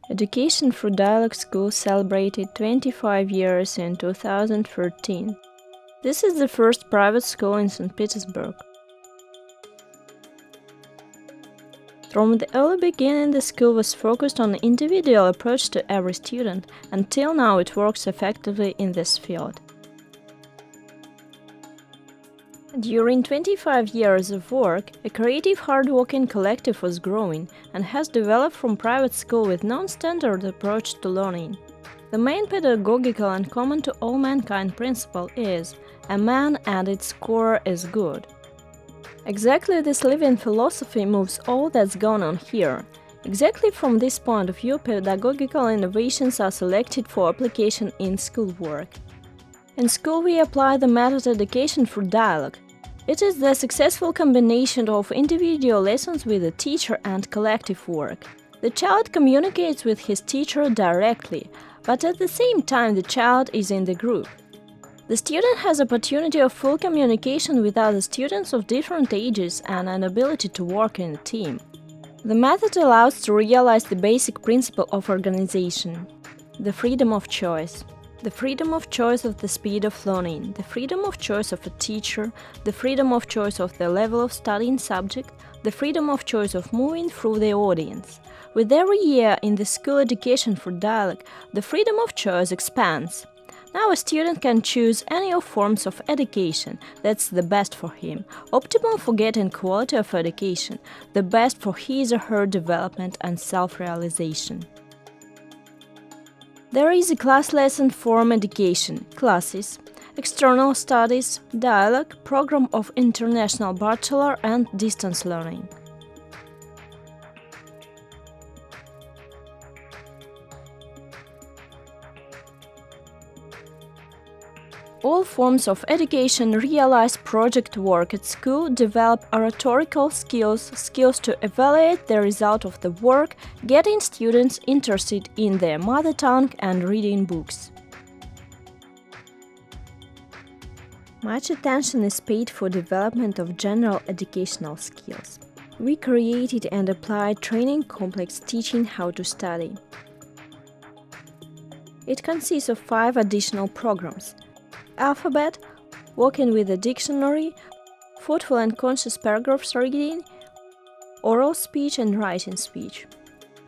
Education through Dialogue School celebrated 25 years in 2013. This is the first private school in St. Petersburg. From the early beginning, the school was focused on an individual approach to every student. Until now, it works effectively in this field. During 25 years of work, a creative, hard-working collective was growing and has developed from private school with non-standard approach to learning. The main pedagogical and common to all mankind principle is a man at its core is good. Exactly this living philosophy moves all that's going on here. Exactly from this point of view, pedagogical innovations are selected for application in schoolwork. In school, we apply the method education through dialogue. It is the successful combination of individual lessons with the teacher and collective work. The child communicates with his teacher directly, but at the same time the child is in the group. The student has opportunity of full communication with other students of different ages and an ability to work in a team. The method allows to realize the basic principle of organization: the freedom of choice. The freedom of choice of the speed of learning, the freedom of choice of a teacher, the freedom of choice of the level of studying subject, the freedom of choice of moving through the audience. With every year in the school education for dialogue, the freedom of choice expands. Now a student can choose any of forms of education that's the best for him, optimal for getting quality of education, the best for his or her development and self-realization. There is a class lesson form education, classes, external studies, dialogue, program of international bachelor and distance learning. All forms of education realize project work at school, develop oratorical skills, skills to evaluate the result of the work, getting students interested in their mother tongue and reading books. Much attention is paid for development of general educational skills. We created and applied training complex teaching how to study. It consists of 5 additional programs: alphabet, working with a dictionary, thoughtful and conscious paragraphs reading, oral speech and writing speech.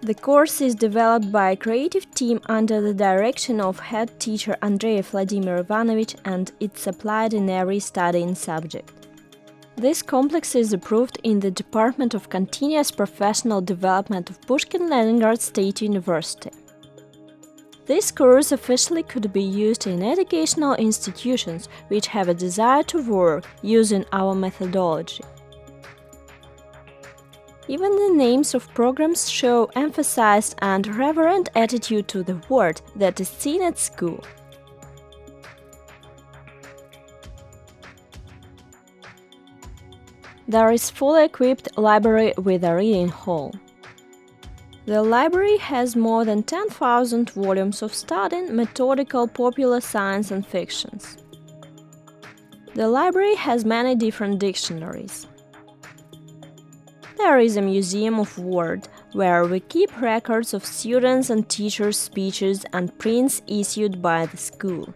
The course is developed by a creative team under the direction of head teacher Andrei Vladimir Ivanovich, and it's applied in every studying subject. This complex is approved in the Department of Continuous Professional Development of Pushkin-Leningrad State University. This course officially could be used in educational institutions which have a desire to work using our methodology. Even the names of programs show emphasized and reverent attitude to the word that is seen at school. There is fully equipped library with a reading hall. The library has more than 10,000 volumes of studying methodical popular science and fictions. The library has many different dictionaries. There is a museum of words, where we keep records of students' and teachers' speeches and prints issued by the school.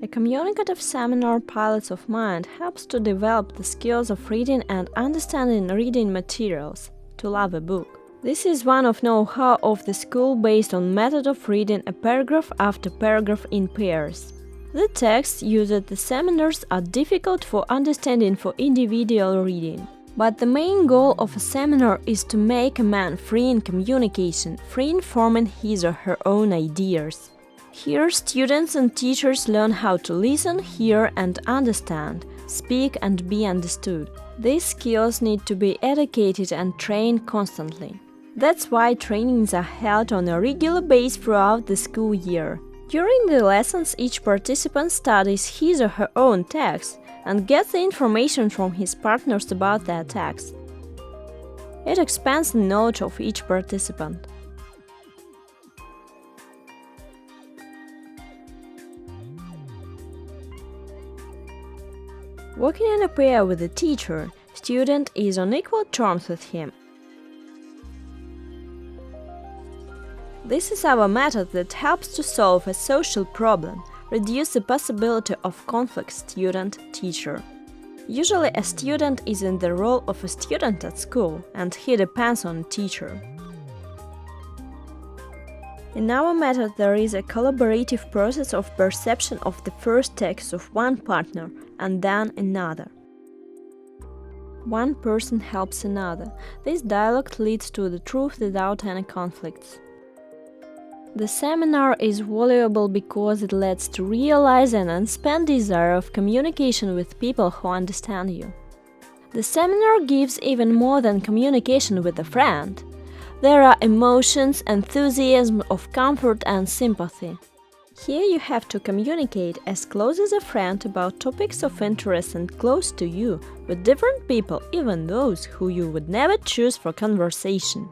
A communicative seminar, Pilots of Mind, helps to develop the skills of reading and understanding reading materials, to love a book. This is one of know-how of the school based on method of reading a paragraph after paragraph in pairs. The texts used at the seminars are difficult for understanding for individual reading. But the main goal of a seminar is to make a man free in communication, free in forming his or her own ideas. Here, students and teachers learn how to listen, hear and understand, speak and be understood. These skills need to be educated and trained constantly. That's why trainings are held on a regular basis throughout the school year. During the lessons, each participant studies his or her own text and gets the information from his partners about that text. It expands the knowledge of each participant. Working in a pair with a teacher, student is on equal terms with him. This is our method that helps to solve a social problem, reduce the possibility of conflict student-teacher. Usually a student is in the role of a student at school, and he depends on a teacher. In our method there is a collaborative process of perception of the first text of one partner and then another. One person helps another. This dialogue leads to the truth without any conflicts. The seminar is valuable because it leads to realize an unspent desire of communication with people who understand you. The seminar gives even more than communication with a friend. There are emotions, enthusiasm of comfort and sympathy. Here you have to communicate as close as a friend about topics of interest and close to you with different people, even those who you would never choose for conversation.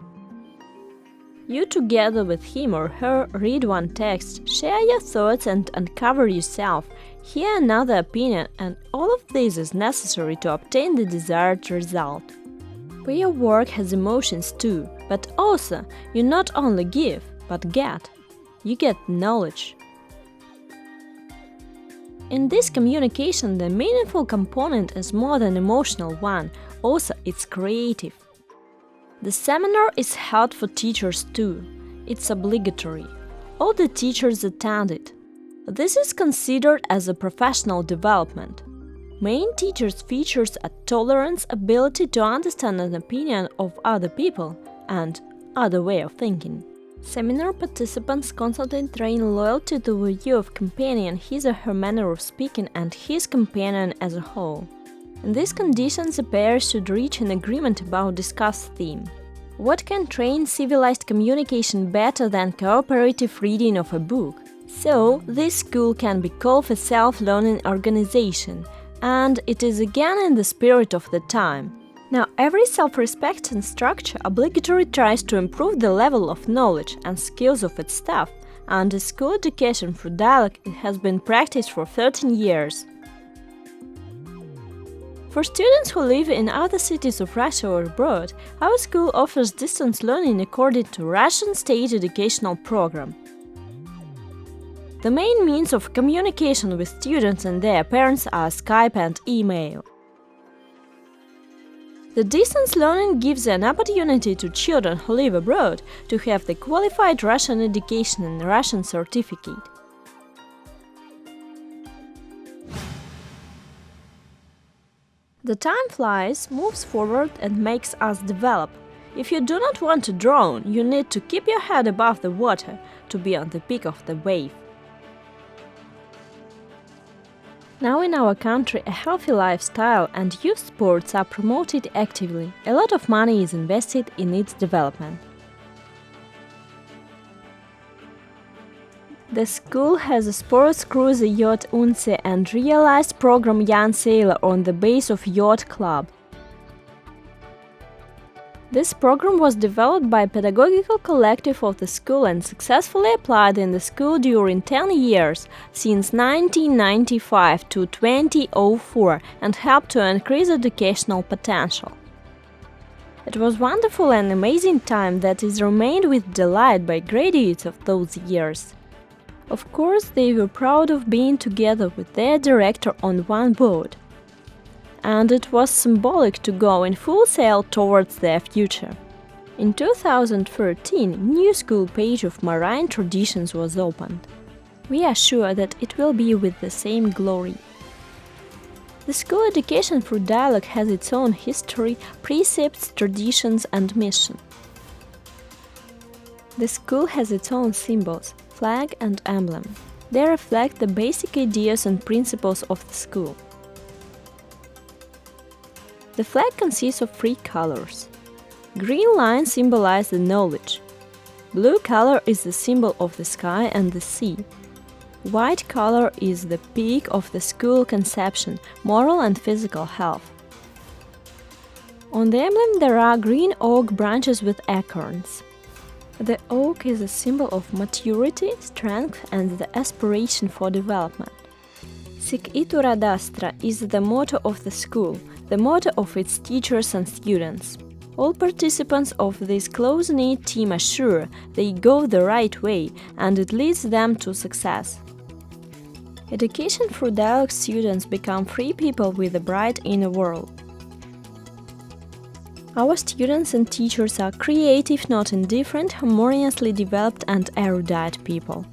You together with him or her read one text, share your thoughts and uncover yourself, hear another opinion, and all of this is necessary to obtain the desired result. Peer work has emotions too, but also you not only give, but get. You get knowledge. In this communication, the meaningful component is more than emotional one, also it's creative. The seminar is held for teachers too. It's obligatory. All the teachers attend it. This is considered as a professional development. Main teachers features a tolerance, ability to understand an opinion of other people, and other way of thinking. Seminar participants constantly train loyalty to the view of companion, his or her manner of speaking, and his companion as a whole. In these conditions, the pairs should reach an agreement about discussed theme. What can train civilized communication better than cooperative reading of a book? So, this school can be called a self-learning organization, and it is again in the spirit of the time. Now, every self-respecting structure obligatory tries to improve the level of knowledge and skills of its staff, and the school education through dialogue has been practiced for 13 years. For students who live in other cities of Russia or abroad, our school offers distance learning according to Russian state educational program. The main means of communication with students and their parents are Skype and email. The distance learning gives an opportunity to children who live abroad to have the qualified Russian education and Russian certificate. The time flies, moves forward and makes us develop. If you do not want to drown, you need to keep your head above the water to be on the peak of the wave. Now in our country, a healthy lifestyle and youth sports are promoted actively. A lot of money is invested in its development. The school has a sports cruiser yacht Unce and realized program Young Sailor on the base of Yacht Club. This program was developed by a pedagogical collective of the school and successfully applied in the school during 10 years, since 1995 to 2004, and helped to increase educational potential. It was wonderful and amazing time that is remained with delight by graduates of those years. Of course, they were proud of being together with their director on one boat. And it was symbolic to go in full sail towards their future. In 2013, new school page of Marine Traditions was opened. We are sure that it will be with the same glory. The school education through dialogue has its own history, precepts, traditions and mission. The school has its own symbols, flag and emblem. They reflect the basic ideas and principles of the school. The flag consists of 3 colors. Green line symbolizes the knowledge. Blue color is the symbol of the sky and the sea. White collar is the peak of the school conception, moral and physical health. On the emblem there are green oak branches with acorns. The oak is a symbol of maturity, strength and the aspiration for development. Sic itur ad astra is the motto of the school, the motto of its teachers and students. All participants of this close-knit team are sure they go the right way and it leads them to success. Education through dialogue students become free people with a bright inner world. Our students and teachers are creative, not indifferent, harmoniously developed and erudite people.